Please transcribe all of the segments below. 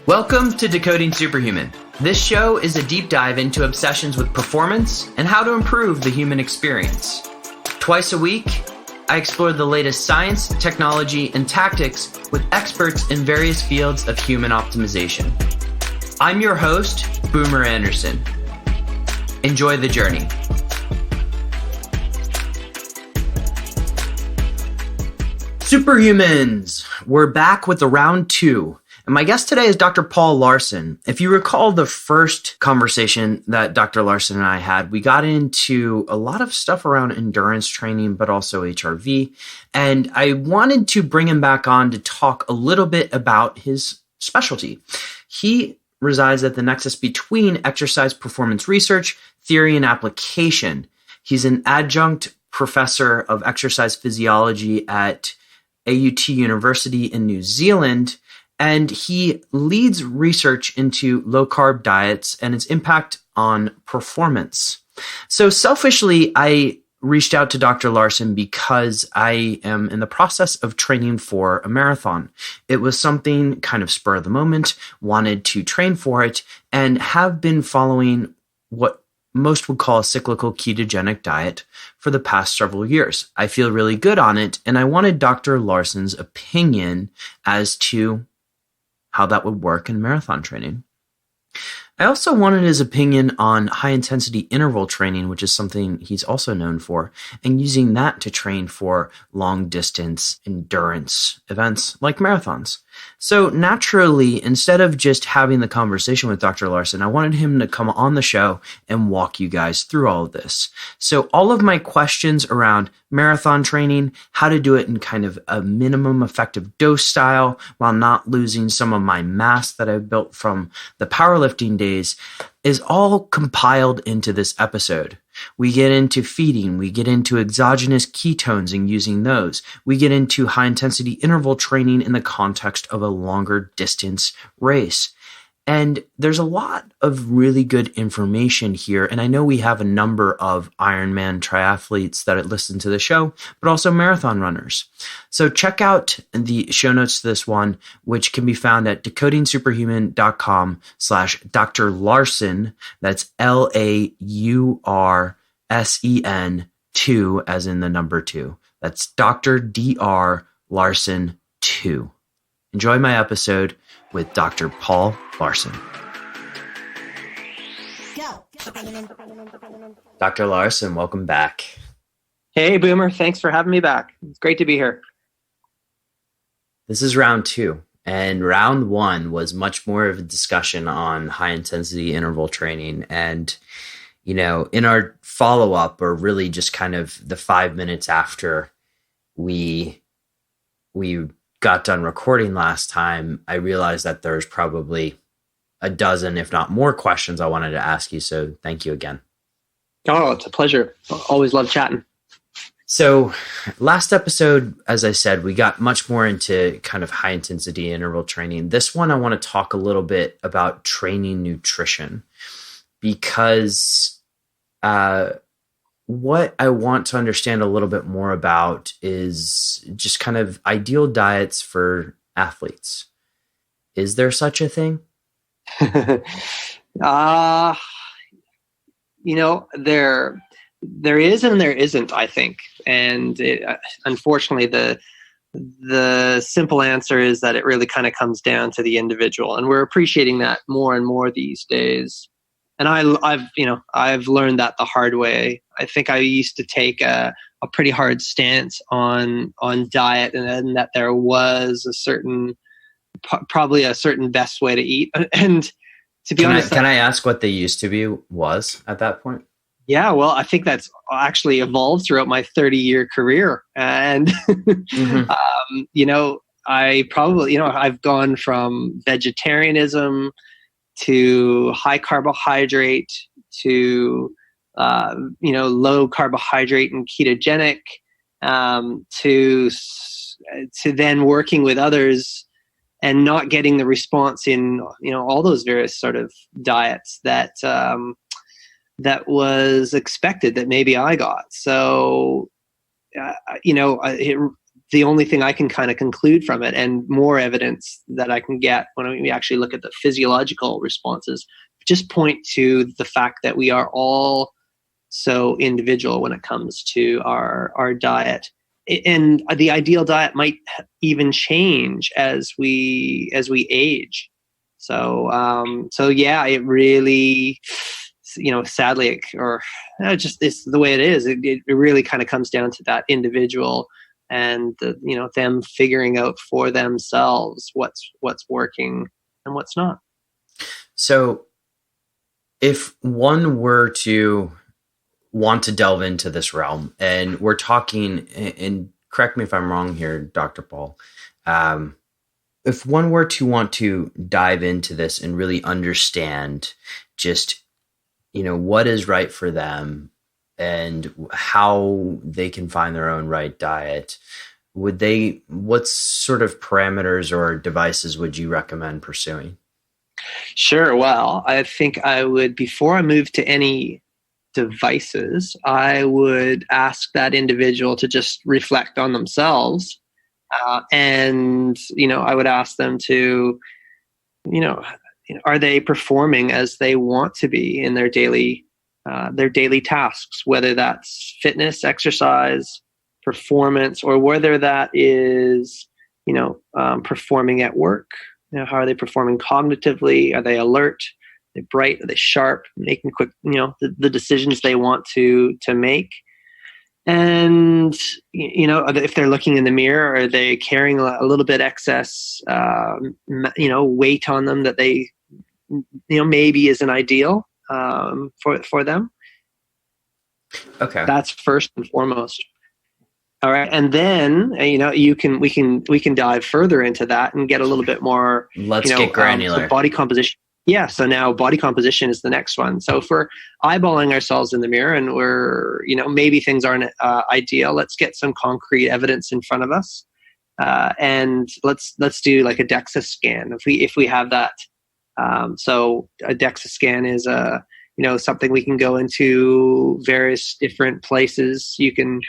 Welcome to Decoding Superhuman. This show is a deep dive into obsessions with performance and how to improve the human experience. Twice a week, I explore the latest science, technology, and tactics with experts in various fields of human optimization. I'm your host, Boomer Anderson. Enjoy the journey. Superhumans, we're back with the round two. And my guest today is Dr. Paul Laursen. If you recall the first conversation that Dr. Laursen and I had, we got into a lot of stuff around endurance training, but also HRV. And I wanted to bring him back on to talk a little bit about his specialty. He resides at the nexus between exercise performance research, theory, and application. He's an adjunct professor of exercise physiology at AUT University in New Zealand. And he leads research into low-carb diets and its impact on performance. So selfishly, I reached out to Dr. Laursen because I am in the process of training for a marathon. It was something kind of spur of the moment, wanted to train for it, and have been following what most would call a cyclical ketogenic diet for the past several years. I feel really good on it, and I wanted Dr. Laursen's opinion as to how that would work in marathon training. I also wanted his opinion on high-intensity interval training, which is something he's also known for, and using that to train for long-distance endurance events like marathons. So naturally, instead of just having the conversation with Dr. Laursen, I wanted him to come on the show and walk you guys through all of this. So all of my questions around marathon training, how to do it in kind of a minimum effective dose style while not losing some of my mass that I've built from the powerlifting days, is all compiled into this episode. We get into feeding, we get into exogenous ketones and using those. We get into high-intensity interval training in the context of a longer distance race. And there's a lot of really good information here. And I know we have a number of Ironman triathletes that listen to the show, but also marathon runners. So check out the show notes to this one, which can be found at decodingsuperhuman.com/Dr. Laursen. That's LAURSEN 2 as in the number 2. That's Dr. Dr. Laursen 2. Enjoy my episode with Dr. Paul Laursen. Go. Dr. Laursen, welcome back. Hey, Boomer. Thanks for having me back. It's great to be here. This is round two, and round one was much more of a discussion on high-intensity interval training. And, you know, in our follow-up, or really just kind of the 5 minutes after we got done recording last time, I realized that there's probably a dozen, if not more, questions I wanted to ask you. So thank you again. Oh, it's a pleasure. Always love chatting. So last episode, as I said, we got much more into kind of high intensity interval training. This one, I want to talk a little bit about training nutrition, because what I want to understand a little bit more about is just kind of ideal diets for athletes. Is there such a thing? There is and there isn't, I think. And unfortunately, the simple answer is that it really kind of comes down to the individual. And we're appreciating that more and more these days. And I've learned that the hard way. I think I used to take a pretty hard stance on diet, and that there was probably a certain best way to eat. And to be honest, can I ask what they used to be was at that point? Yeah, well, I think that's actually evolved throughout my 30-year career. And, I've gone from vegetarianism to high carbohydrate to, low carbohydrate and ketogenic, to then working with others and not getting the response in, all those various sort of diets that was expected that maybe I got. So, the only thing I can kind of conclude from it, and more evidence that I can get when we actually look at the physiological responses, just point to the fact that we are all so individual when it comes to our diet. And the ideal diet might even change as we age. So yeah, it really, sadly, just it's the way it is. It really kind of comes down to that individual and them figuring out for themselves what's working and what's not. So, if one were to want to delve into this realm, and we're talking, and correct me if I'm wrong here, Dr. Paul, if one were to want to dive into this and really understand just, what is right for them and how they can find their own right diet, what sort of parameters or devices would you recommend pursuing? Sure. Well, I think I would, before I move to any devices, I would ask that individual to just reflect on themselves. And I would ask them to, are they performing as they want to be in their daily tasks, whether that's fitness, exercise, performance, or whether that is, performing at work. How are they performing cognitively? Are they alert? Are they bright? Are they sharp? Making quick, the decisions they want to make. And, if they're looking in the mirror, are they carrying a little bit excess, weight on them that they, maybe isn't ideal for them? Okay. That's first and foremost. All right. And then, we can dive further into that and get a little bit more, let's get granular. So body composition. Yeah. So now body composition is the next one. So if we're eyeballing ourselves in the mirror and we're, maybe things aren't ideal, let's get some concrete evidence in front of us. And let's do like a DEXA scan if we have that. So a DEXA scan is something we can go into various different places. You can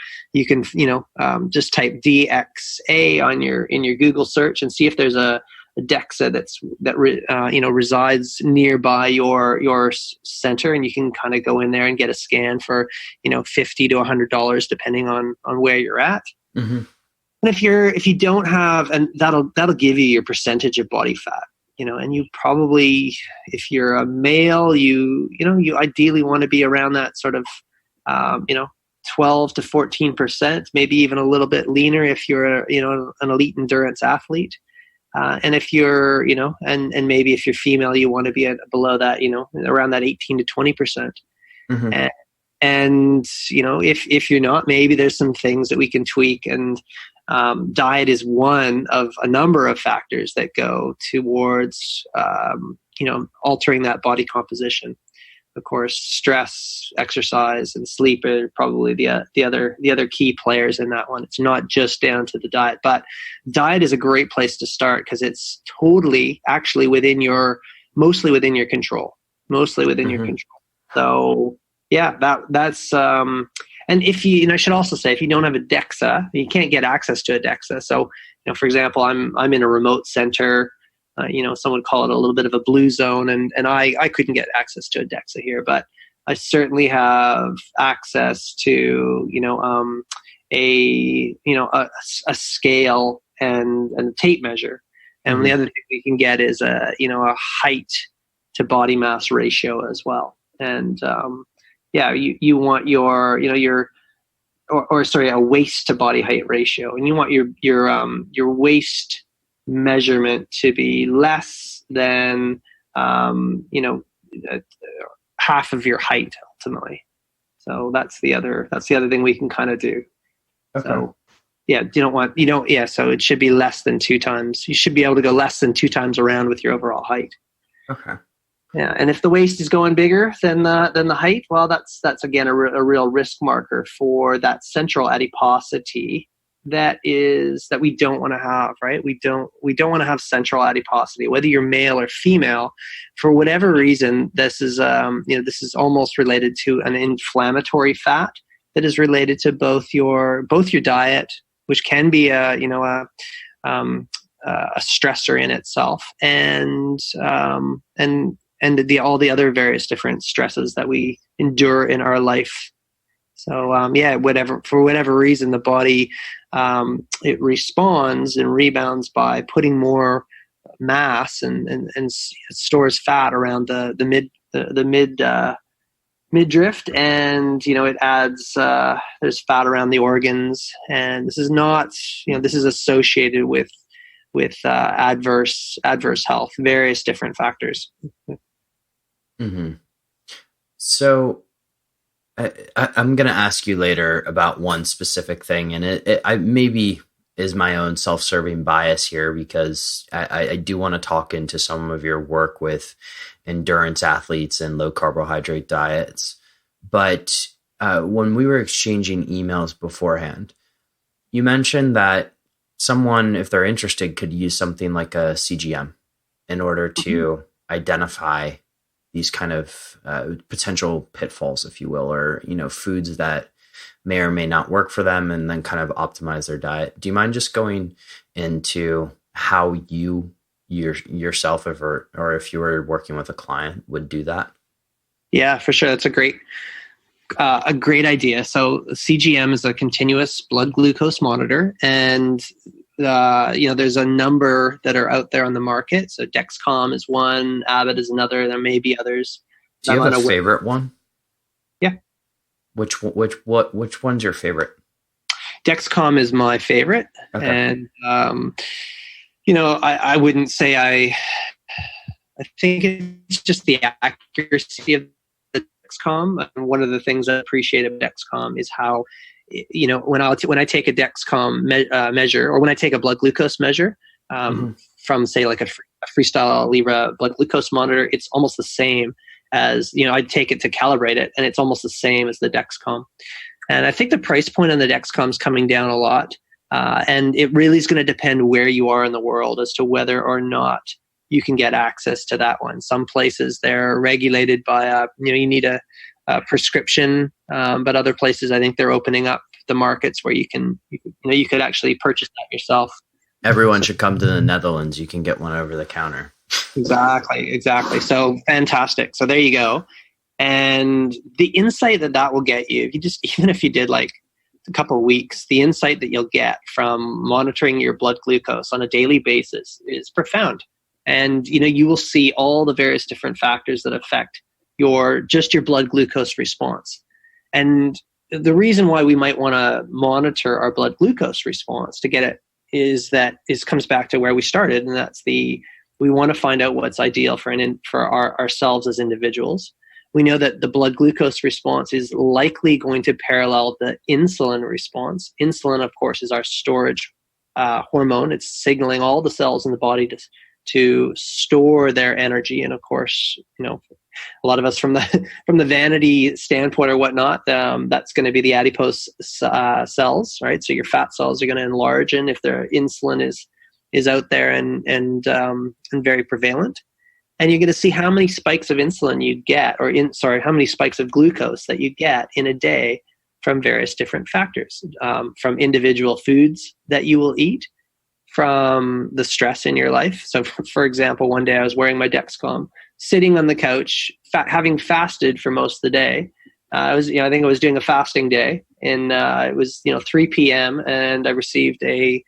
just type DXA in your Google search and see if there's a DEXA that resides nearby your center, and you can kind of go in there and get a scan for $50 to $100 depending on where you're at. Mm-hmm. And if you don't have, and that'll give you your percentage of body fat. And you probably, if you're a male, you ideally want to be around that sort of, 12 to 14%, maybe even a little bit leaner if you're, an elite endurance athlete. And if you're, and maybe if you're female, you want to be below that, around that 18 to 20%. Mm-hmm. And if you're not, maybe there's some things that we can tweak, and diet is one of a number of factors that go towards, altering that body composition. Of course, stress, exercise, and sleep are probably the other key players in that one. It's not just down to the diet, but diet is a great place to start because it's totally actually mostly within your control. So yeah, that's and if I should also say, if you don't have a DEXA, you can't get access to a DEXA. So, for example, I'm in a remote center. Some would call it a little bit of a blue zone, and I couldn't get access to a DEXA here, but I certainly have access to a scale and a tape measure. And mm-hmm. The other thing we can get is a height to body mass ratio as well. And you want a waist to body height ratio, and you want your waist measurement to be less than half of your height ultimately. So that's the other thing we can kind of do. Okay. So so it should be less than 2 times. You should be able to go less than 2 times around with your overall height. Okay. Yeah, and if the waist is going bigger than the height, well, that's again a real risk marker for that central adiposity that we don't want to have, right? We don't want to have central adiposity, whether you're male or female. For whatever reason, this is almost related to an inflammatory fat that is related to both your diet which can be a stressor in itself, and all the other various different stresses that we endure in our life. So for whatever reason, the body it responds and rebounds by putting more mass and stores fat around the midriff, and it adds there's fat around the organs, and this is not this is associated with adverse health, various different factors. Mm-hmm. So I'm going to ask you later about one specific thing, and it maybe is my own self-serving bias here, because I do want to talk into some of your work with endurance athletes and low carbohydrate diets. But when we were exchanging emails beforehand, you mentioned that someone, if they're interested, could use something like a CGM in order to identify these kind of potential pitfalls, if you will, or foods that may or may not work for them, and then kind of optimize their diet. Do you mind just going into how you yourself, or if you were working with a client, would do that? Yeah, for sure. That's a great idea. So CGM is a continuous blood glucose monitor, and there's a number that are out there on the market. So Dexcom is one, Abbott is another. There may be others. Do you have a favorite one? Yeah. Which one's your favorite? Dexcom is my favorite. Okay. And I wouldn't say I think it's just the accuracy of the Dexcom. And one of the things I appreciate about Dexcom is how, when I take a Dexcom measure, or when I take a blood glucose measure from, say, like a Freestyle Libre blood glucose monitor, it's almost the same as, I'd take it to calibrate it, and it's almost the same as the Dexcom. And I think the price point on the Dexcom is coming down a lot. And it really is going to depend where you are in the world as to whether or not you can get access to that one. Some places they're regulated by, you need a prescription, but other places I think they're opening up the markets where you could actually purchase that yourself. Everyone should come to the Netherlands. You can get one over the counter. Exactly. So fantastic. So there you go. And the insight that will get you, even if you did like a couple of weeks, the insight that you'll get from monitoring your blood glucose on a daily basis is profound. And, you will see all the various different factors that affect your blood glucose response. And the reason why we might want to monitor our blood glucose response to get it comes back to where we started. And that's we want to find out what's ideal for ourselves as individuals. We know that the blood glucose response is likely going to parallel the insulin response. Insulin, of course, is our storage hormone. It's signaling all the cells in the body to store their energy. And of course, a lot of us from the vanity standpoint or whatnot, that's going to be the adipose cells, right? So your fat cells are going to enlarge, and if their insulin is out there and very prevalent. And you're going to see how many spikes of insulin you get, how many spikes of glucose that you get in a day from various different factors, from individual foods that you will eat, from the stress in your life. So for example, one day I was wearing my Dexcom, sitting on the couch, having fasted for most of the day. I think I was doing a fasting day, and it was 3 p.m. and I received a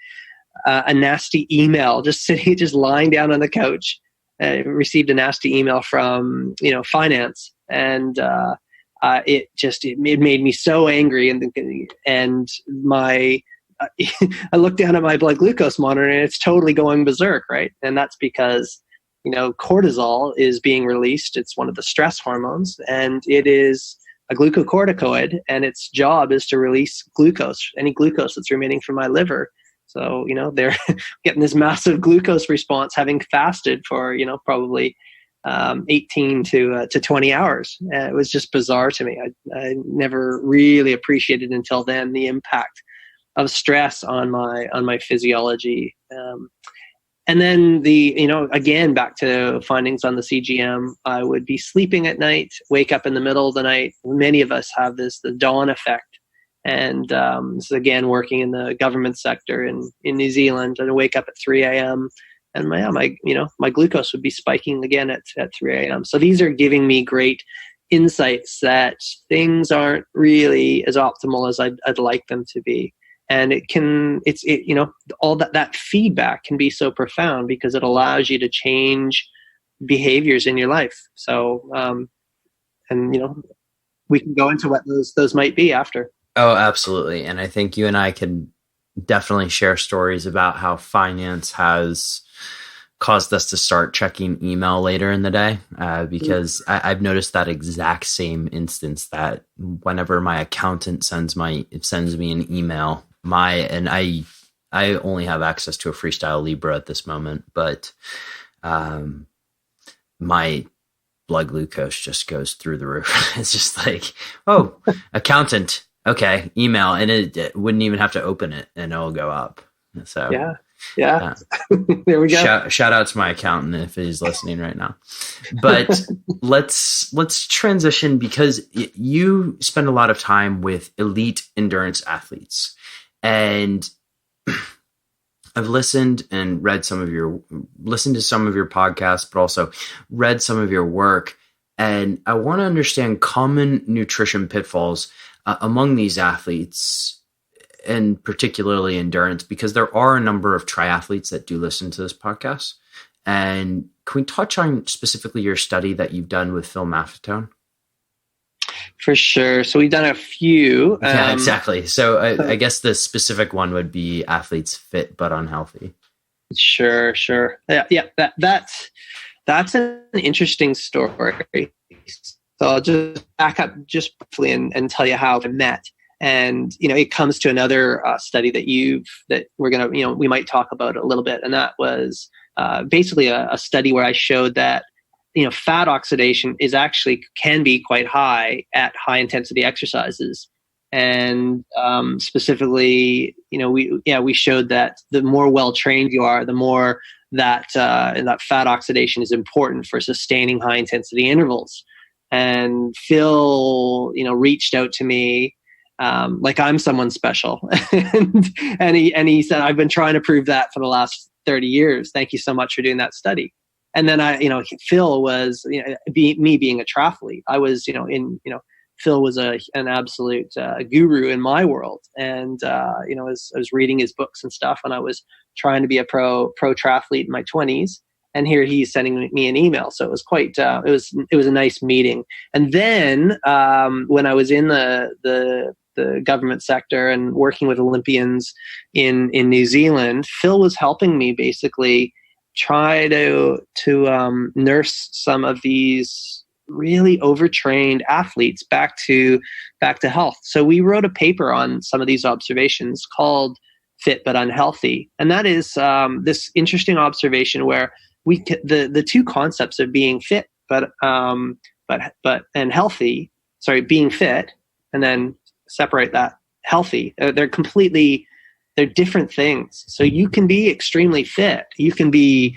nasty email, just lying down on the couch. I received a nasty email from finance, and it made me so angry, and my I looked down at my blood glucose monitor, and it's totally going berserk, right? And that's because cortisol is being released. It's one of the stress hormones, and it is a glucocorticoid, and its job is to release glucose, any glucose that's remaining from my liver. So, they're getting this massive glucose response, having fasted for, probably 18 to 20 hours. It was just bizarre to me. I never really appreciated until then the impact of stress on my physiology. And then again, back to findings on the CGM, I would be sleeping at night, wake up in the middle of the night. Many of us have the dawn effect. And this is again working in the government sector in New Zealand, and I wake up at 3 a.m. and my glucose would be spiking again at 3 a.m. So these are giving me great insights that things aren't really as optimal as I'd like them to be. And all that feedback can be so profound because it allows you to change behaviors in your life. So, we can go into what those might be after. Oh, absolutely. And I think you and I can definitely share stories about how finance has caused us to start checking email later in the day, because I've noticed that exact same instance that whenever my accountant sends me an email, I only have access to a Freestyle Libre at this moment, but my blood glucose just goes through the roof. It's just like, oh, accountant, okay, email, and it wouldn't even have to open it, and it'll go up. So yeah. There we go. Shout out to my accountant if he's listening right now. But let's transition, because you spend a lot of time with elite endurance athletes, and I've listened to some of your podcasts, but also read some of your work. And I want to understand common nutrition pitfalls among these athletes, and particularly endurance, because there are a number of triathletes that do listen to this podcast. And can we touch on specifically your study that you've done with Phil Maffetone? For sure. So we've done a few. Yeah, exactly. So I guess the specific one would be athletes fit but unhealthy. Sure. Yeah. That's an interesting story. So I'll just back up just briefly and tell you how I met. And it comes to another study that we're gonna we might talk about a little bit, and that was basically a study where I showed that fat oxidation can be quite high at high intensity exercises. And specifically, we showed that the more well-trained you are, the more that fat oxidation is important for sustaining high intensity intervals. And Phil, reached out to me like I'm someone special. and he said, I've been trying to prove that for the last 30 years. Thank you so much for doing that study. And then Phil was, me being a triathlete, I was, Phil was an absolute guru in my world. And, I was reading his books and stuff, and I was trying to be a pro triathlete in my 20s. And here he's sending me an email. So it was quite, it was a nice meeting. And then when I was in the government sector and working with Olympians in New Zealand, Phil was helping me basically try to nurse some of these really overtrained athletes back to health. So we wrote a paper on some of these observations called Fit but Unhealthy. And that is this interesting observation where the two concepts of being fit but and healthy, being fit and then separate that healthy. They're different things. So you can be extremely fit. You can be,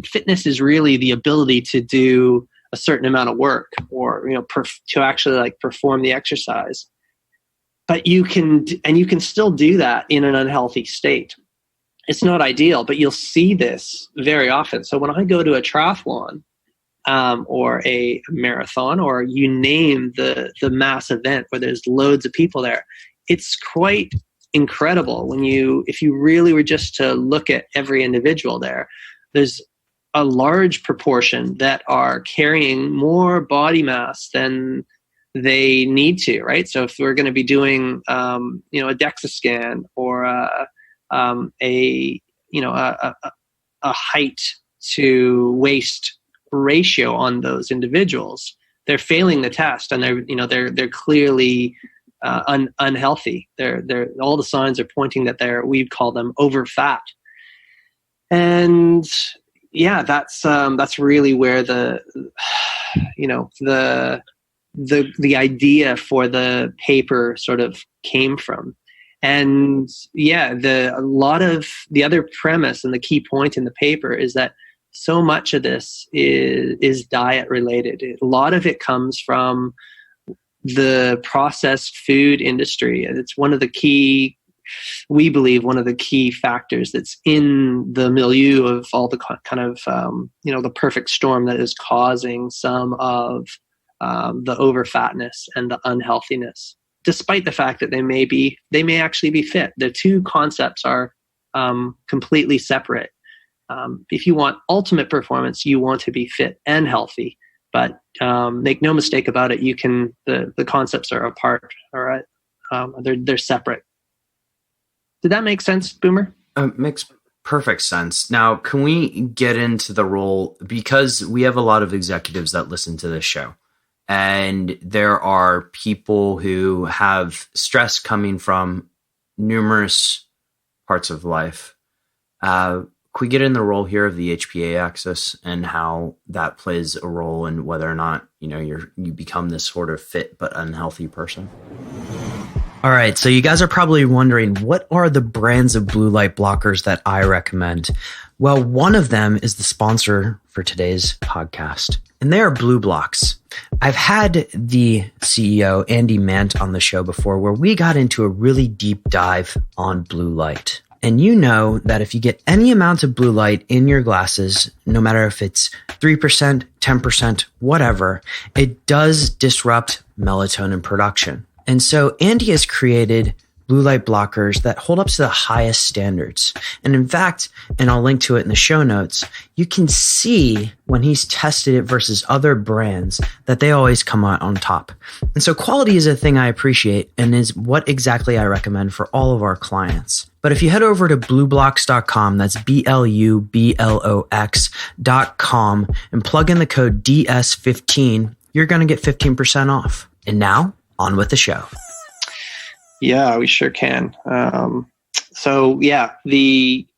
fitness is really the ability to do a certain amount of work or, to actually perform the exercise. But you can still do that in an unhealthy state. It's not ideal, but you'll see this very often. So when I go to a triathlon or a marathon, or you name the mass event where there's loads of people there, it's quite incredible if you really were just to look at every individual there's a large proportion that are carrying more body mass than they need to, right? So if we're going to be doing a DEXA scan or a height to waist ratio on those individuals, they're failing the test, and they're clearly unhealthy. They're all the signs are pointing that we'd call them over fat. And yeah, that's really where the idea for the paper sort of came from. And yeah, a lot of the other premise and the key point in the paper is that so much of this is diet related. A lot of it comes from the processed food industry. And it's we believe one of the key factors that's in the milieu of all the kind of, the perfect storm that is causing some of the overfatness and the unhealthiness, despite the fact that they may actually be fit. The two concepts are completely separate. If you want ultimate performance, you want to be fit and healthy, but make no mistake about it. The concepts are apart. All right. They're separate. Did that make sense, Boomer? Makes perfect sense. Now, can we get into the role, because we have a lot of executives that listen to this show, and there are people who have stress coming from numerous parts of life. Can we get in the role here of the HPA axis and how that plays a role in whether or not, you become this sort of fit but unhealthy person? All right. So you guys are probably wondering, what are the brands of blue light blockers that I recommend? Well, one of them is the sponsor for today's podcast, and they are Blue Blocks. I've had the CEO, Andy Mant, on the show before, where we got into a really deep dive on blue light. And you know that if you get any amount of blue light in your glasses, no matter if it's 3%, 10%, whatever, it does disrupt melatonin production. And so Andy has created blue light blockers that hold up to the highest standards. And in fact, and I'll link to it in the show notes, you can see when he's tested it versus other brands that they always come out on top. And so quality is a thing I appreciate and is what exactly I recommend for all of our clients. But if you head over to blueblocks.com, that's BLUBLOX.com, and plug in the code DS15, you're going to get 15% off. And now, on with the show. Yeah, we sure can. The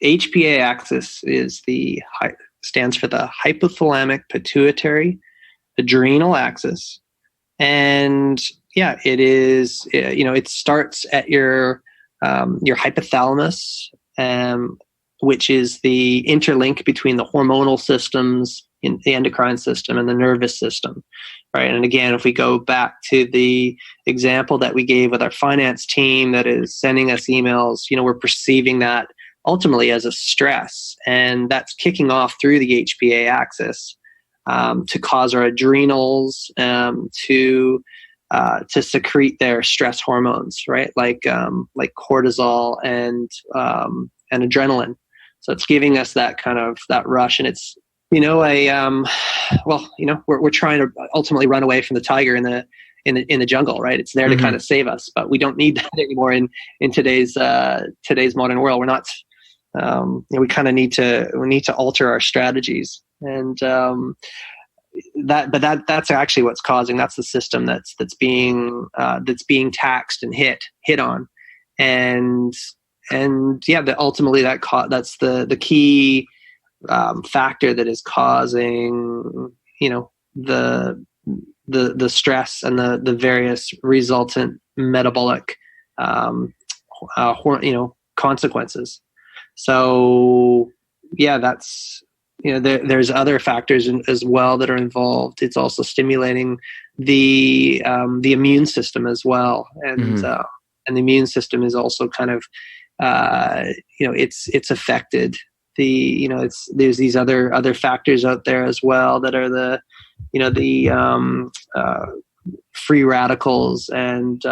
HPA axis stands for the hypothalamic pituitary adrenal axis. And it is, it starts at your hypothalamus, which is the interlink between the hormonal systems in the endocrine system and the nervous system, right? And again, if we go back to the example that we gave with our finance team that is sending us emails, we're perceiving that ultimately as a stress, and that's kicking off through the HPA axis to cause our adrenals to secrete their stress hormones, right? Like cortisol and adrenaline. So it's giving us that kind of that rush, and it's we're trying to ultimately run away from the tiger in the jungle, right? It's there to kind of save us, but we don't need that anymore in today's modern world. We're not. We kind of need to alter our strategies, and that's actually what's causing. That's the system that's being taxed and hit on, ultimately that's the key factor that is causing the stress and the various resultant metabolic consequences. So that's there's other factors as well that are involved. It's also stimulating the immune system as well, and the immune system is also kind of it's affected. There's these other factors out there as well that are the free radicals and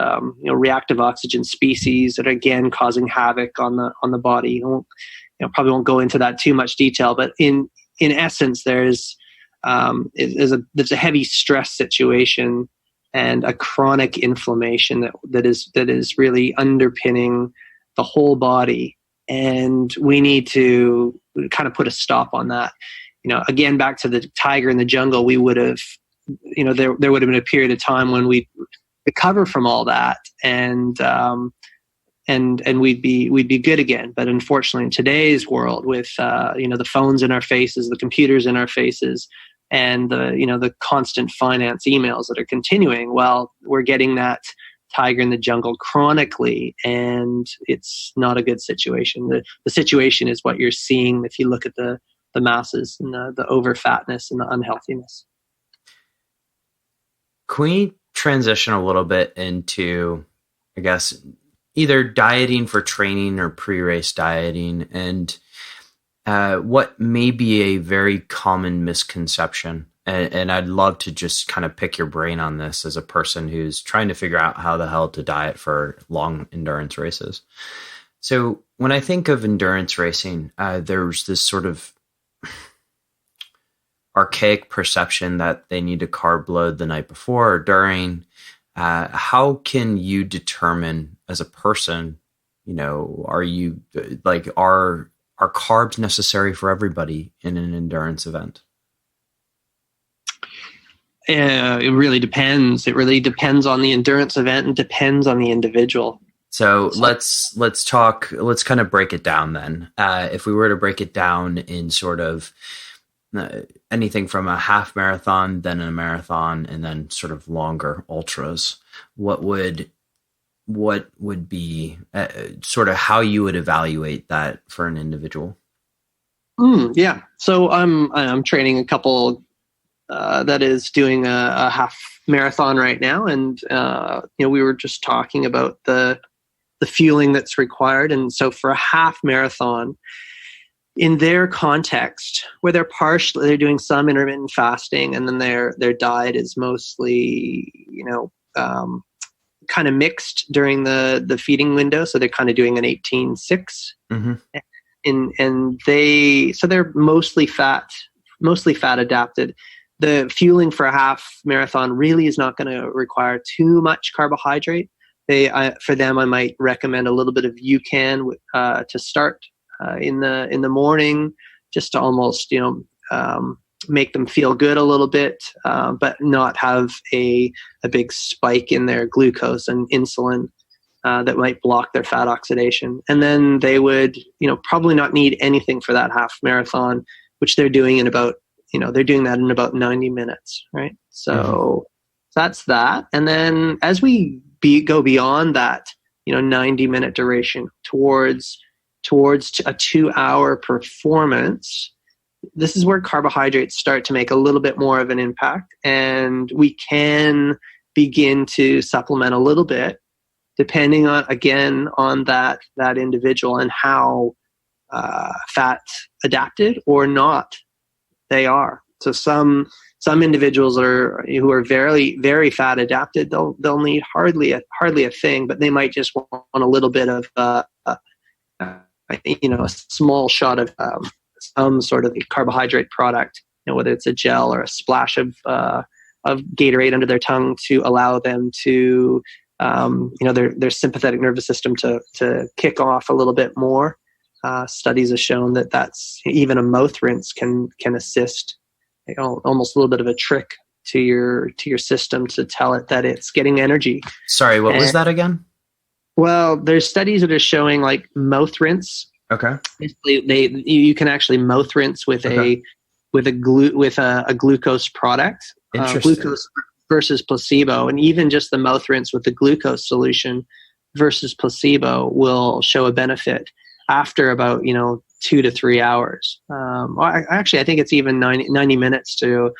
reactive oxygen species that are again causing havoc on the body. Probably won't go into that too much detail, but in essence, there's a heavy stress situation and a chronic inflammation that is really underpinning the whole body. And we need to kind of put a stop on that. Again, back to the tiger in the jungle, we would have, there would have been a period of time when we'd recover from all that and we'd be good again. But unfortunately, in today's world, with the phones in our faces, the computers in our faces, and the constant finance emails that are continuing, well, we're getting that tiger in the jungle chronically, and it's not a good situation. The situation is what you're seeing if you look at the masses and the over fatness and the unhealthiness. Can we transition a little bit into, I guess, either dieting for training or pre-race dieting, and what may be a very common misconception. And I'd love to just kind of pick your brain on this as a person who's trying to figure out how the hell to diet for long endurance races. So when I think of endurance racing, there's this sort of archaic perception that they need to carb load the night before or during. How can you determine as a person, are you are carbs necessary for everybody in an endurance event? It really depends. It really depends on the endurance event and depends on the individual. So let's kind of break it down then. If we were to break it down in sort of anything from a half marathon, then a marathon, and then sort of longer ultras, what would be sort of how you would evaluate that for an individual? Yeah. So I'm training a couple that is doing a half marathon right now, and we were just talking about the fueling that's required, and so for a half marathon, in their context, where they're doing some intermittent fasting, and then their diet is mostly kind of mixed during the feeding window, so they're kind of doing an 18-6, and they're mostly fat adapted. The fueling for a half marathon really is not going to require too much carbohydrate. For them, I might recommend a little bit of UCAN to start in the morning, just to almost make them feel good a little bit, but not have a big spike in their glucose and insulin that might block their fat oxidation. And then they would probably not need anything for that half marathon, which they're doing in about they're doing that in about 90 minutes, right? So that's that. And then as we go beyond that, 90-minute duration towards a 2-hour performance, this is where carbohydrates start to make a little bit more of an impact, and we can begin to supplement a little bit, depending on that individual and how fat adapted or not they are. So some individuals who are very, very fat adapted, they'll need hardly a thing, but they might just want a little bit of a small shot of some sort of carbohydrate product, whether it's a gel or a splash of Gatorade under their tongue to allow them to their sympathetic nervous system to kick off a little bit more. Studies have shown that's even a mouth rinse can assist, almost a little bit of a trick to your system to tell it that it's getting energy. Sorry, what was that again? Well, there's studies that are showing like mouth rinse. Okay. Basically, you can actually mouth rinse with a glucose product, glucose versus placebo, and even just the mouth rinse with the glucose solution versus placebo will show a benefit after about 2 to 3 hours. Actually, I think it's even 90 minutes to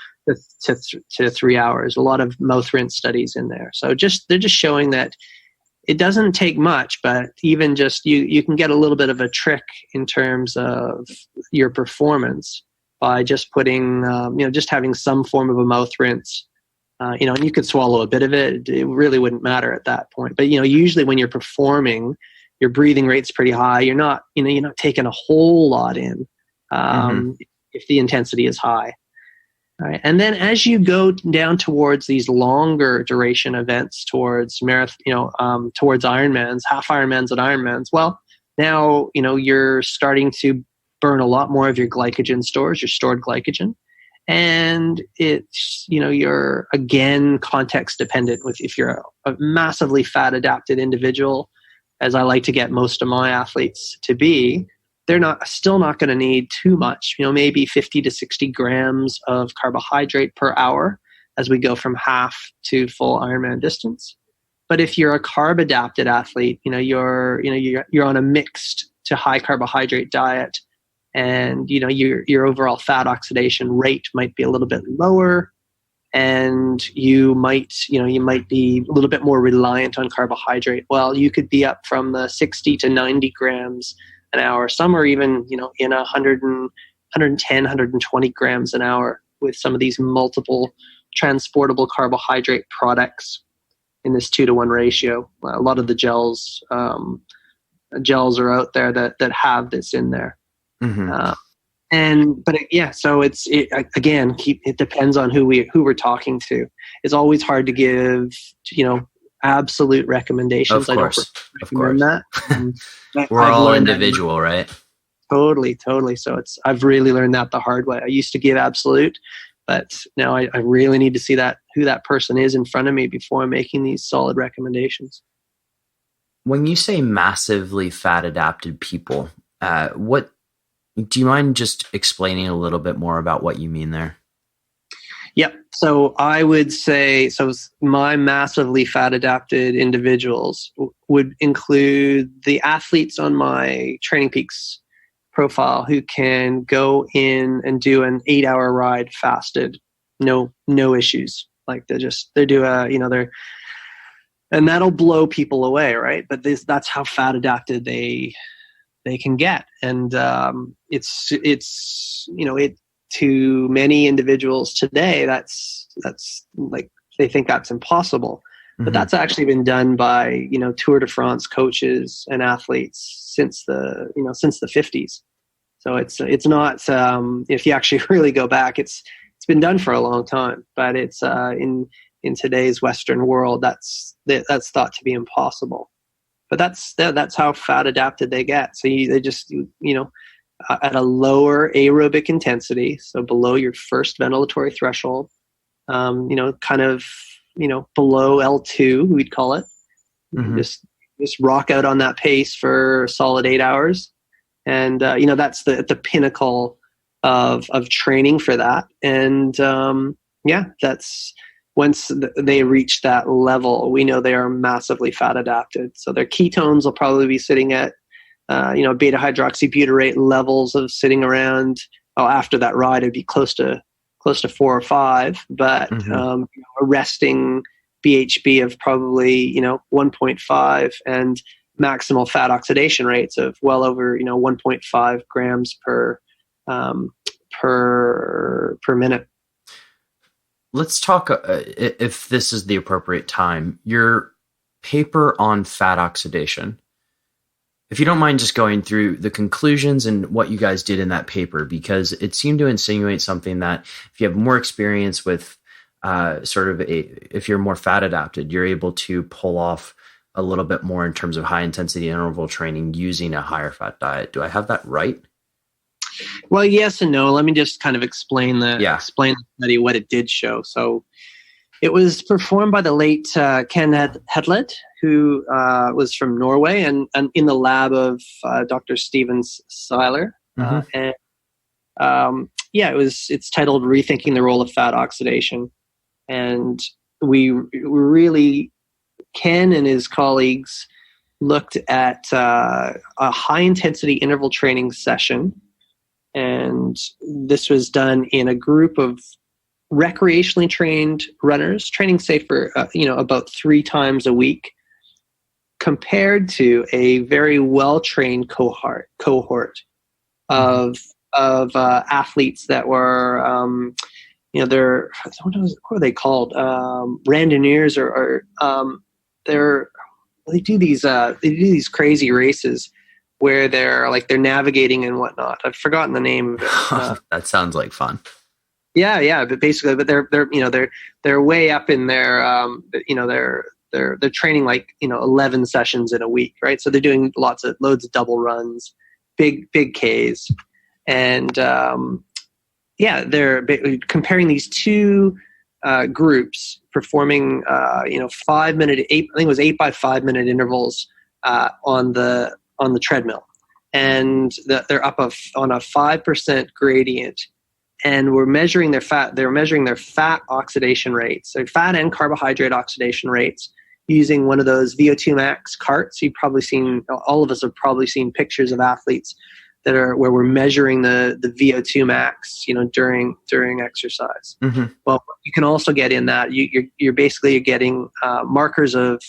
3 hours. A lot of mouth rinse studies in there. So they're just showing that it doesn't take much, but even just you can get a little bit of a trick in terms of your performance by just putting just having some form of a mouth rinse. And you could swallow a bit of it. It really wouldn't matter at that point. But usually when you're performing, your breathing rate's pretty high. You're not taking a whole lot in if the intensity is high. All right. And then as you go down towards these longer duration events, towards marathon, towards Ironmans, half Ironmans and Ironmans, well, now you're starting to burn a lot more of your glycogen stores, your stored glycogen, and it's you're again context dependent. If you're a massively fat adapted individual, as I like to get most of my athletes to be, they're still not going to need too much, maybe 50 to 60 grams of carbohydrate per hour as we go from half to full Ironman distance. But if you're a carb adapted athlete, you're on a mixed to high carbohydrate diet, and your overall fat oxidation rate might be a little bit lower. and you might be a little bit more reliant on carbohydrate. Well, you could be up from the 60 to 90 grams an hour. Some are even, in 110, 120 grams an hour with some of these multiple transportable carbohydrate products in this 2-to-1 ratio. A lot of the gels are out there that have this in there. Mm-hmm. So it depends on who we're talking to. It's always hard to give, absolute recommendations. Of course. I don't recommend that. We're all individual, right? Totally. So I've really learned that the hard way. I used to give absolute, but now I really need to see who that person is in front of me before I'm making these solid recommendations. When you say massively fat adapted people, what do you mind just explaining a little bit more about what you mean there? Yep. So I would say, my massively fat adapted individuals would include the athletes on my Training Peaks profile who can go in and do an 8-hour ride fasted, no issues. Like they do and that'll blow people away, right? But that's how fat adapted they can get, and it's to many individuals today, that's like they think that's impossible. Mm-hmm. But that's actually been done by Tour de France coaches and athletes since the 50s. So it's not if you actually really go back, it's been done for a long time. But it's in today's Western world, that's thought to be impossible. But that's how fat adapted they get. So they just at a lower aerobic intensity, so below your first ventilatory threshold, below L2, we'd call it. Mm-hmm. Just rock out on that pace for a solid 8 hours, and that's the pinnacle of training for that. And that's once they reach that level, we know they are massively fat adapted. So their ketones will probably be sitting at beta hydroxybutyrate levels of sitting around, after that ride, it'd be close to 4 or 5, but mm-hmm. A resting BHB of probably 1.5 and maximal fat oxidation rates of well over 1.5 grams per minute. Let's talk, if this is the appropriate time, your paper on fat oxidation. If you don't mind just going through the conclusions and what you guys did in that paper, because it seemed to insinuate something that if you have more experience with if you're more fat adapted, you're able to pull off a little bit more in terms of high intensity interval training using a higher fat diet. Do I have that right? Well, yes and no. Let me just kind of explain the study, what it did show. So it was performed by the late Ken Hedlund, who was from Norway, and in the lab of Dr. Steven Seiler. Mm-hmm. It's titled "Rethinking the Role of Fat Oxidation," and we really, Ken and his colleagues looked at a high intensity interval training session, and this was done in a group of recreationally trained runners, training say for about 3 times a week, compared to a very well trained cohort of athletes that were they're, what are they called, randonneurs or they do these crazy races where they're navigating and whatnot. I've forgotten the name of it. That sounds like fun. Yeah, but basically, they're way up in their they're training 11 sessions in a week, right? So they're doing loads of double runs, big Ks, and they're comparing these two groups performing 5 minute, I think it was 8 by 5 minute intervals on the treadmill, and they're up on a 5% gradient. And we're measuring their fat. They're measuring their fat oxidation rates, so fat and carbohydrate oxidation rates, using one of those VO2 max carts. You've probably seen, all of us have probably seen pictures of athletes where we're measuring the VO2 max, during exercise. Mm-hmm. Well, you can also get in that you're basically getting markers of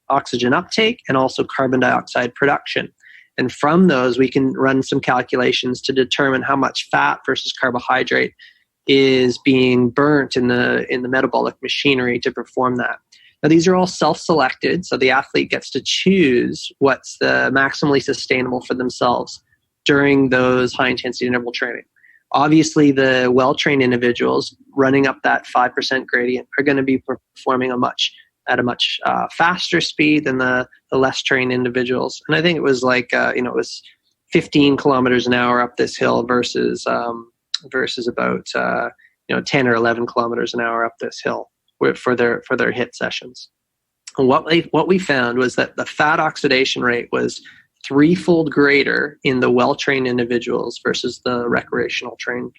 oxygen uptake and also carbon dioxide production. And from those, we can run some calculations to determine how much fat versus carbohydrate is being burnt in the metabolic machinery to perform that. Now, these are all self-selected, so the athlete gets to choose what's the maximally sustainable for themselves during those high-intensity interval training. Obviously, the well-trained individuals running up that 5% gradient are going to be performing at a much faster speed than the less trained individuals. And I think it was it was 15 kilometers an hour up this hill versus about 10 or 11 kilometers an hour up this hill for their HIIT sessions. And what we found was that the fat oxidation rate was threefold greater in the well-trained individuals versus the recreational trained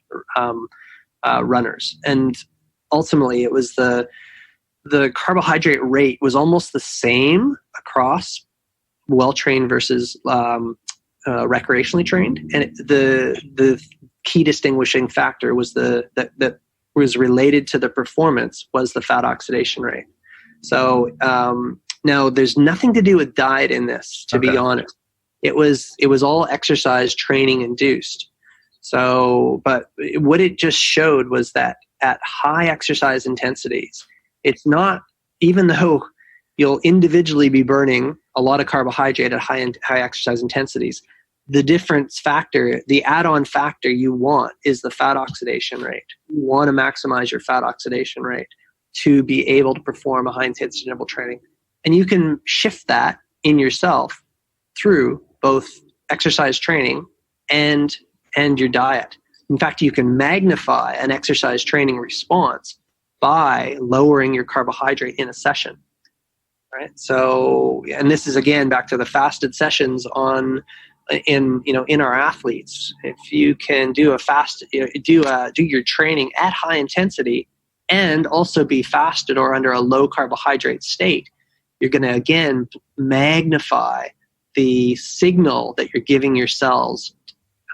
runners. And ultimately, it was the carbohydrate rate was almost the same across well-trained versus recreationally trained, and the key distinguishing factor was that was related to the performance was the fat oxidation rate. So now there's nothing to do with diet in this, to be honest. It was all exercise training induced. So, but what it just showed was that at high exercise intensities, it's not, even though you'll individually be burning a lot of carbohydrate at high exercise intensities, the difference factor, the add-on factor you want is the fat oxidation rate. You want to maximize your fat oxidation rate to be able to perform a high-intensity interval training. And you can shift that in yourself through both exercise training and your diet. In fact, you can magnify an exercise training response by lowering your carbohydrate in a session, right? So, and this is again back to the fasted sessions in our athletes. If you can do do your training at high intensity and also be fasted or under a low carbohydrate state, you're going to again magnify the signal that you're giving your cells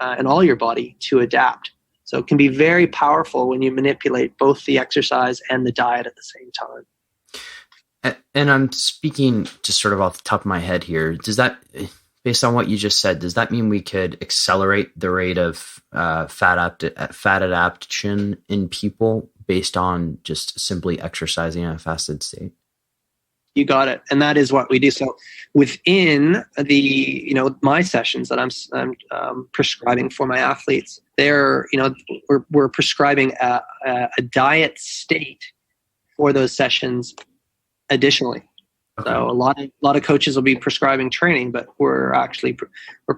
and all your body to adapt. So it can be very powerful when you manipulate both the exercise and the diet at the same time. And I'm speaking just sort of off the top of my head here. Does that, based on what you just said, does that mean we could accelerate the rate of fat adaptation in people based on just simply exercising in a fasted state? You got it. And that is what we do. So within the, my sessions that I'm prescribing for my athletes, we're prescribing a diet state for those sessions additionally. Okay. So a lot of coaches will be prescribing training, but we're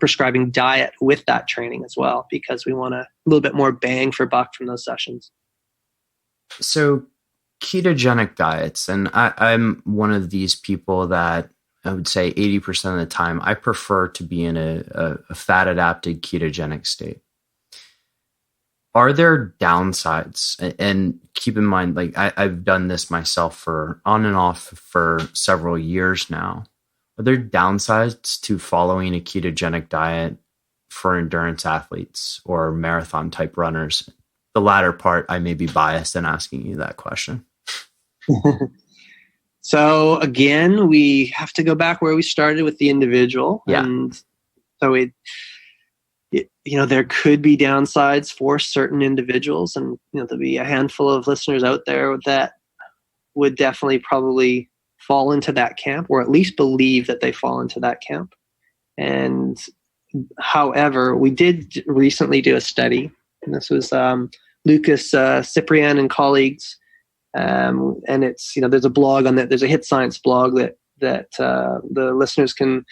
prescribing diet with that training as well, because we want a little bit more bang for buck from those sessions. So ketogenic diets, and I'm one of these people that I would say 80% of the time I prefer to be in a fat adapted ketogenic state. Are there downsides? And keep in mind, like I've done this myself for on and off for several years now. Are there downsides to following a ketogenic diet for endurance athletes or marathon type runners? The latter part, I may be biased in asking you that question. So again, we have to go back where we started with the individual. Yeah. And so there could be downsides for certain individuals, and there'll be a handful of listeners out there that would definitely probably fall into that camp, or at least believe that they fall into that camp. And however, we did recently do a study, and this was Lucas Cyprian and colleagues. And it's, there's a blog on that. There's a HIIT Science blog that the listeners can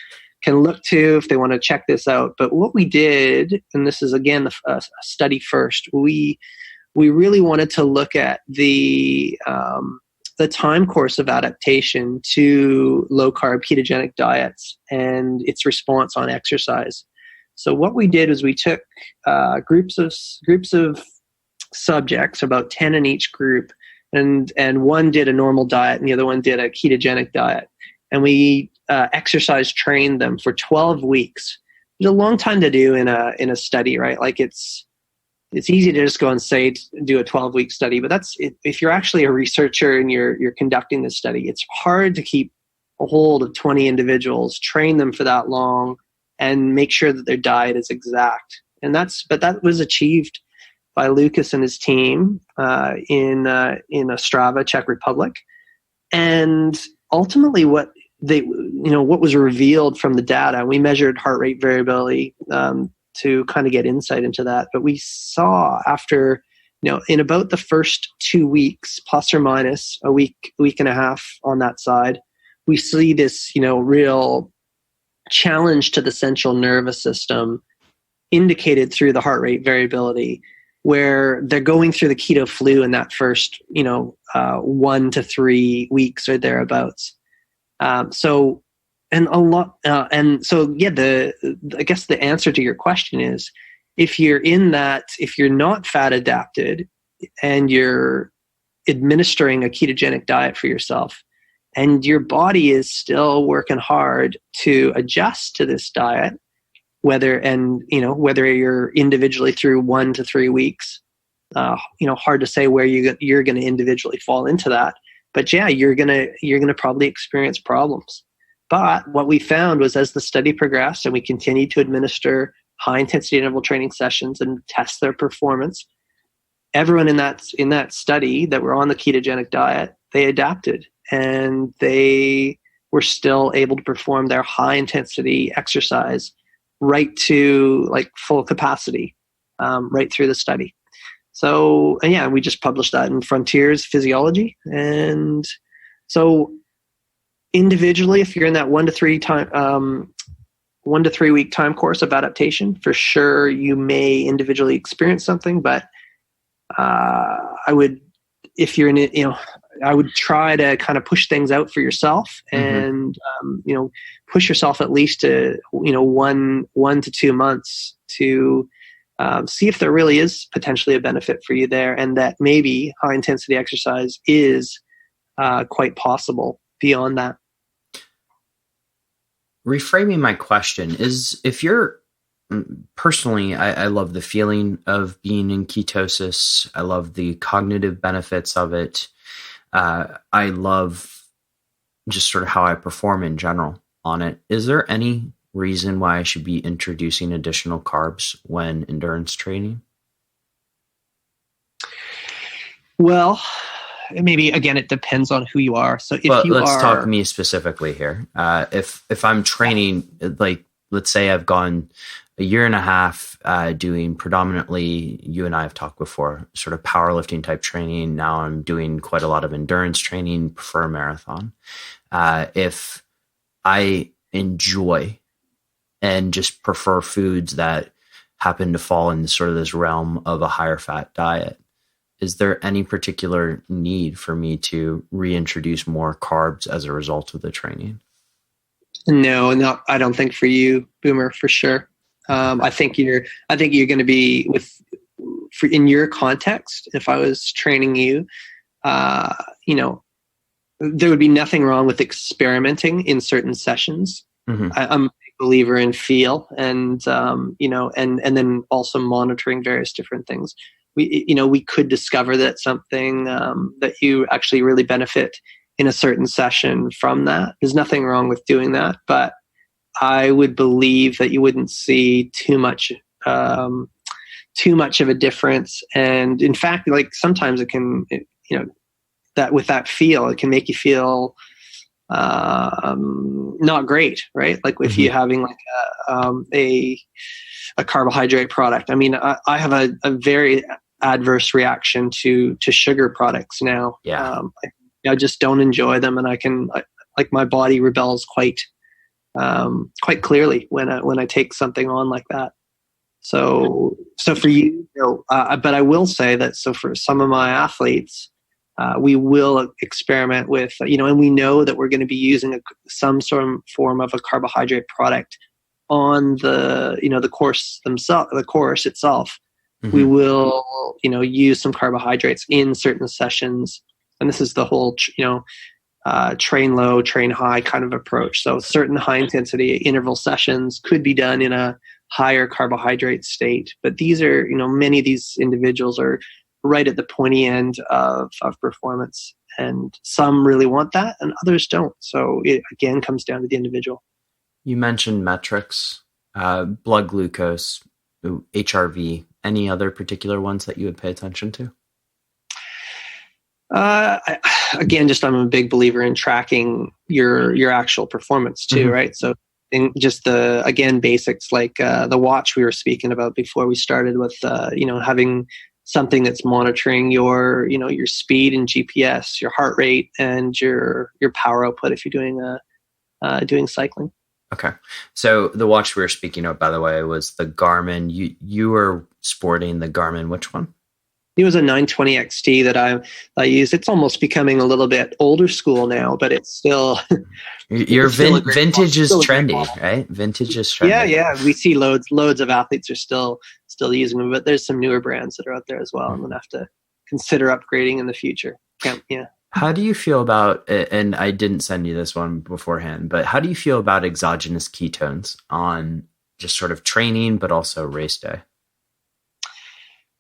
look to if they want to check this out. But what we did, and this is again a study first, we really wanted to look at the time course of adaptation to low carb ketogenic diets and its response on exercise. So what we did is we took groups of subjects, about 10 in each group, and one did a normal diet and the other one did a ketogenic diet. And we exercise trained them for 12 weeks a long time to do in a study, right? Like it's easy to just go and say do a 12-week study, but if you're actually a researcher and you're conducting this study, it's hard to keep a hold of 20 individuals, train them for that long, and make sure that their diet is exact. But that was achieved by Lucas and his team in Ostrava, Czech Republic, and ultimately what was revealed from the data. We measured heart rate variability to kind of get insight into that, but we saw after in about the first 2 weeks, plus or minus a week and a half on that side, we see this real challenge to the central nervous system indicated through the heart rate variability, where they're going through the keto flu in that first 1 to 3 weeks or thereabouts. I guess the answer to your question is, if you're not fat adapted and you're administering a ketogenic diet for yourself, and your body is still working hard to adjust to this diet, whether you're individually through 1 to 3 weeks, hard to say where you're going to individually fall into that. But yeah, you're gonna probably experience problems. But what we found was, as the study progressed and we continued to administer high intensity interval training sessions and test their performance, everyone in that study that were on the ketogenic diet, they adapted, and they were still able to perform their high intensity exercise right to like full capacity, right through the study. So, and yeah, we just published that in Frontiers Physiology. And so individually, if you're in that 1 to 3 week time course of adaptation, for sure you may individually experience something, but I would try to kind of push things out for yourself, and push yourself at least to 1 to 2 months to see if there really is potentially a benefit for you there, and that maybe high intensity exercise is quite possible beyond that. Reframing my question is, if you're personally, I love the feeling of being in ketosis. I love the cognitive benefits of it. I love just sort of how I perform in general on it. Is there any reason why I should be introducing additional carbs when endurance training? Well, maybe again, it depends on who you are. So let's talk me specifically here. If I'm training, like, let's say I've gone a year and a half doing predominantly, you and I have talked before, sort of powerlifting type training. Now I'm doing quite a lot of endurance training, prefer marathon. If I enjoy and just prefer foods that happen to fall in sort of this realm of a higher fat diet, is there any particular need for me to reintroduce more carbs as a result of the training? No, I don't think for you, Boomer, for sure. I think you're going to be in your context. If I was training you, there would be nothing wrong with experimenting in certain sessions. Mm-hmm. I'm a big believer in feel, and and then also monitoring various different things. We could discover that something that you actually really benefit in a certain session from that. There's nothing wrong with doing that, but I would believe that you wouldn't see too much of a difference. And in fact, like sometimes it can, that with that feel, it can make you feel not great, right? Like if you're having like a carbohydrate product. I mean, I have a very adverse reaction to sugar products now. Yeah. I just don't enjoy them, and my body rebels quite clearly when I take something on like that. So for you, but I will say that, so for some of my athletes, we will experiment with, and we know that we're going to be using some sort of form of a carbohydrate product on the course itself. Mm-hmm. We will, use some carbohydrates in certain sessions. And this is the whole, train low, train high kind of approach. So certain high intensity interval sessions could be done in a higher carbohydrate state. But these are, many of these individuals are right at the pointy end of performance. And some really want that and others don't. So it again comes down to the individual. You mentioned metrics, blood glucose, HRV. Any other particular ones that you would pay attention to? I'm a big believer in tracking your actual performance too, Mm-hmm. right? So in just the basics like the watch we were speaking about before we started with, having something that's monitoring your speed and GPS, your heart rate, and your power output if you're doing cycling. Okay. So the watch we were speaking of, by the way, was the Garmin. You were sporting the Garmin. Which one? It was a 920 XT that I used. It's almost becoming a little bit older school now, but it's still. Vintage is trendy, right? Vintage is trendy. Yeah. We see loads of athletes are still using them, but there's some newer brands that are out there as well. I'm going to have to consider upgrading in the future. Yeah. How do you feel about, and I didn't send you this one beforehand, but how do you feel about exogenous ketones on just sort of training, but also race day?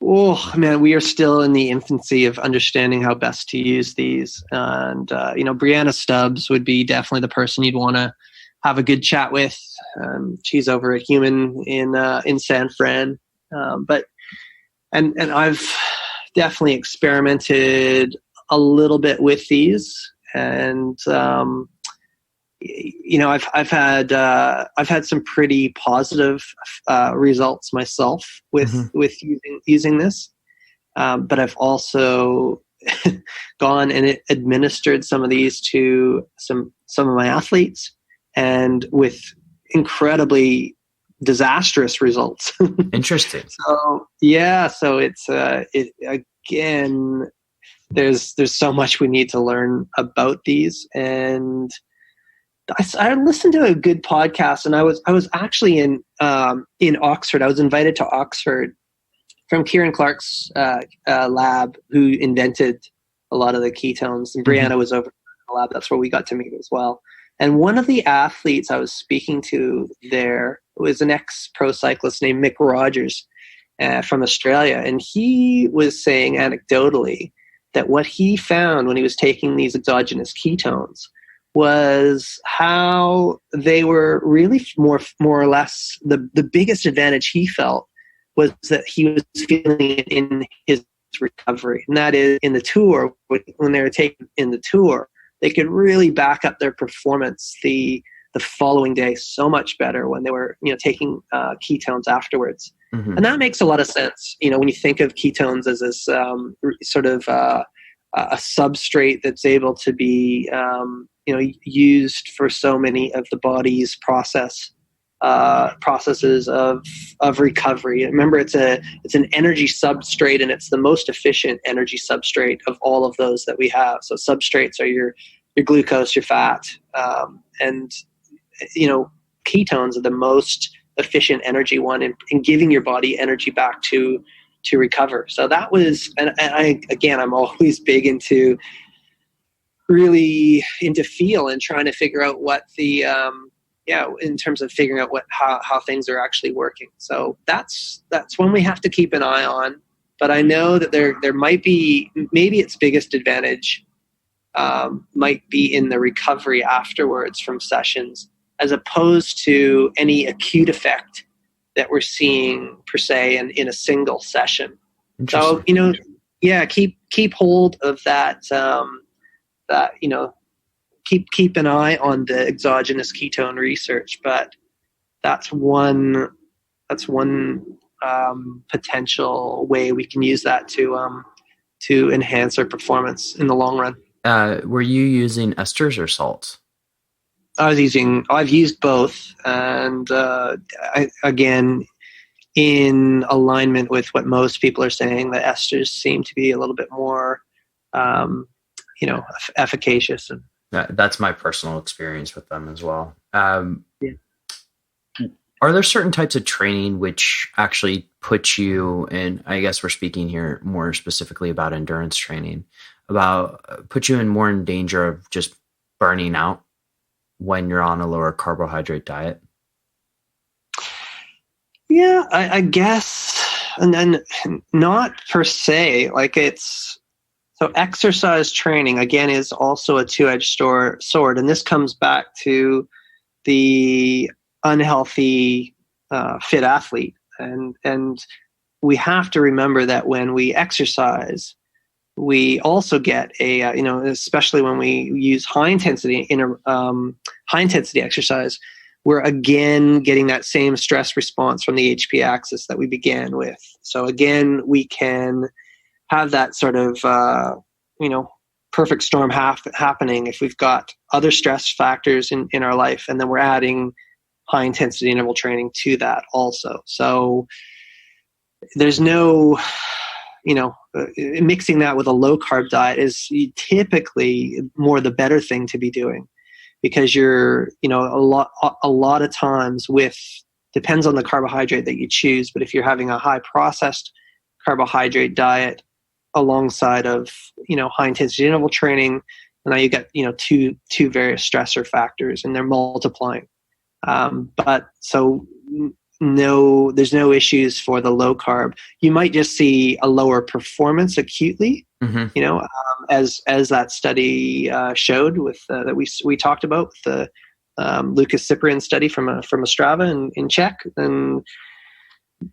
Oh man, we are still in the infancy of understanding how best to use these. And, Brianna Stubbs would be definitely the person you'd want to have a good chat with. She's over at Human in San Fran. But I've definitely experimented a little bit with these, and I've had some pretty positive results myself with using this, but I've also gone and administered some of these to some of my athletes, and with incredibly disastrous results. Interesting. So it's again, there's so much we need to learn about these. And I listened to a good podcast, and I was actually in Oxford. I was invited to Oxford from Kieran Clark's lab, who invented a lot of the ketones, and Brianna was over in the lab. That's where we got to meet as well. And one of the athletes I was speaking to there was an ex-pro cyclist named Mick Rogers from Australia, and he was saying anecdotally that what he found when he was taking these exogenous ketones was how they were really more or less the biggest advantage he felt was that he was feeling it in his recovery. And that is in the tour, when they were taking in the tour, they could really back up their performance the following day so much better when they were taking ketones afterwards. Mm-hmm. And that makes a lot of sense. When you think of ketones as this sort of a substrate that's able to be used for so many of the body's processes of recovery. Remember, it's an energy substrate, and it's the most efficient energy substrate of all of those that we have. So substrates are your glucose, your fat, and ketones are the most efficient energy one in giving your body energy back to recover. So that was, and I'm always big into feel and trying to figure out what the in terms of figuring out how things are actually working. So that's one we have to keep an eye on. But I know that there might be, maybe its biggest advantage might be in the recovery afterwards from sessions, as opposed to any acute effect that we're seeing per se in a single session. So keep hold of that. Keep an eye on the exogenous ketone research, but that's one potential way we can use that to enhance our performance in the long run. Were you using esters or salts? I've used both, and again, in alignment with what most people are saying, the esters seem to be a little bit more, efficacious. And that's my personal experience with them as well. Are there certain types of training which actually put you in, I guess we're speaking here more specifically about endurance training, put you in more in danger of just burning out when you're on a lower carbohydrate diet? Yeah, I guess, and then not per se. Like so exercise training again is also a two-edged sword, and this comes back to the unhealthy fit athlete, and we have to remember that when we exercise, we also get especially when we use high intensity exercise, we're again getting that same stress response from the HP axis that we began with. So again, we can have that sort of perfect storm happening if we've got other stress factors in our life, and then we're adding high intensity interval training to that also. So there's no, mixing that with a low carb diet is typically more the better thing to be doing, because you're, a lot of times depends on the carbohydrate that you choose, but if you're having a high processed carbohydrate diet alongside of, high intensity interval training, and now you get, two various stressor factors, and they're multiplying. But so there's no issues for the low carb. You might just see a lower performance acutely, as that study showed with that we talked about with the Lucas Cyprian study from Ostrava in Czech.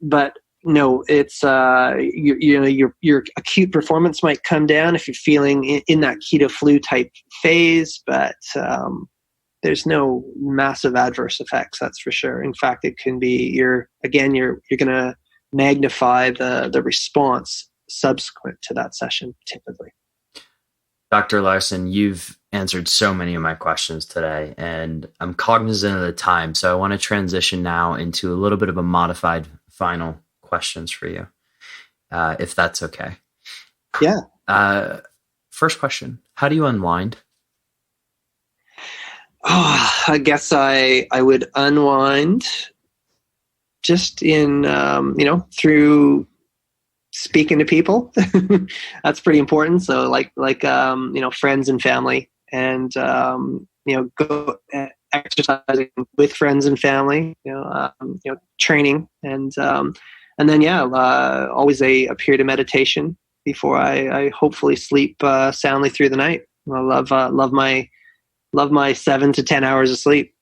But no, it's your acute performance might come down if you're feeling in that keto flu type phase, but there's no massive adverse effects, that's for sure. In fact, it can be you're going to magnify the response subsequent to that session typically. Dr. Laursen, you've answered so many of my questions today, and I'm cognizant of the time, so I want to transition now into a little bit of a modified final questions for you, if that's okay. Yeah. First question, how do you unwind? Oh, I guess I would unwind just in, through speaking to people. That's pretty important. So like friends and family, and, go exercising with friends and family, training, and then, always a period of meditation before I hopefully sleep soundly through the night. I love my 7 to 10 hours of sleep.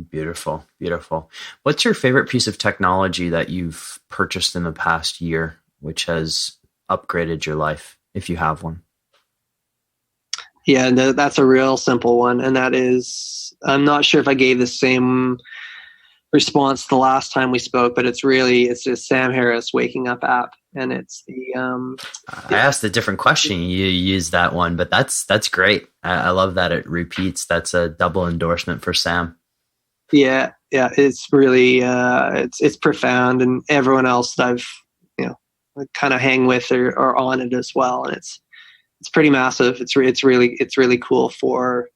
Beautiful. Beautiful. What's your favorite piece of technology that you've purchased in the past year, which has upgraded your life, if you have one? Yeah, no, that's a real simple one. And that is, I'm not sure if I gave the same response the last time we spoke, but it's a Sam Harris Waking Up app. And it's I asked a different question. You used that one, but that's great. I love that it repeats. That's a double endorsement for Sam. Yeah. It's really, it's profound, and everyone else that I've, kind of hang with are on it as well. And it's pretty massive. It's really cool for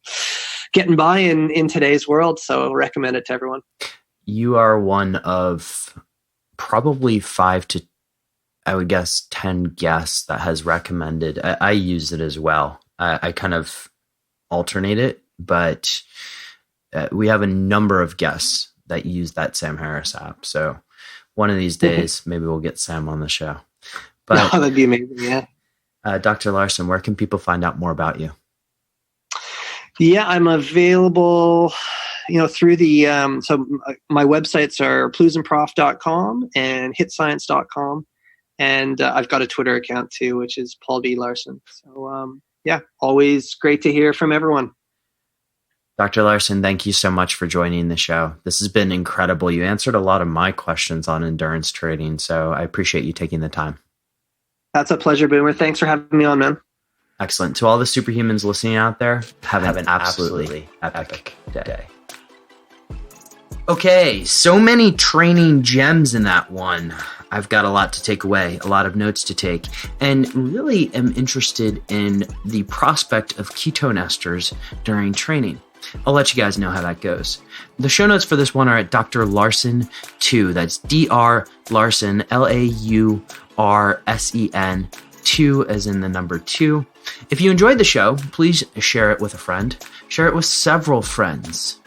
getting by in today's world. So I'll recommend it to everyone. You are one of probably 5 to, I would guess, 10 guests that has recommended. I use it as well. I kind of alternate it, but we have a number of guests that use that Sam Harris app. So one of these days, maybe we'll get Sam on the show. But that'd be amazing. Yeah. Dr. Laursen, where can people find out more about you? Yeah, I'm available, through the, so my websites are plusandprof.com and hitscience.com. And I've got a Twitter account too, which is Paul B. Laursen. So always great to hear from everyone. Dr. Laursen, thank you so much for joining the show. This has been incredible. You answered a lot of my questions on endurance training, so I appreciate you taking the time. That's a pleasure, Boomer. Thanks for having me on, man. Excellent. To all the superhumans listening out there, have an absolutely epic day. Okay, so many training gems in that one. I've got a lot to take away, a lot of notes to take, and really am interested in the prospect of ketone esters during training. I'll let you guys know how that goes. The show notes for this one are at Dr. Laursen 2. That's Dr. Laursen, Laursen 2 as in the number 2. If you enjoyed the show, please share it with a friend. Share it with several friends.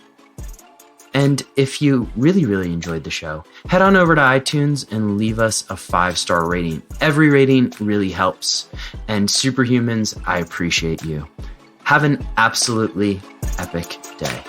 And if you really, really enjoyed the show, head on over to iTunes and leave us a 5-star rating. Every rating really helps. And superhumans, I appreciate you. Have an absolutely epic day.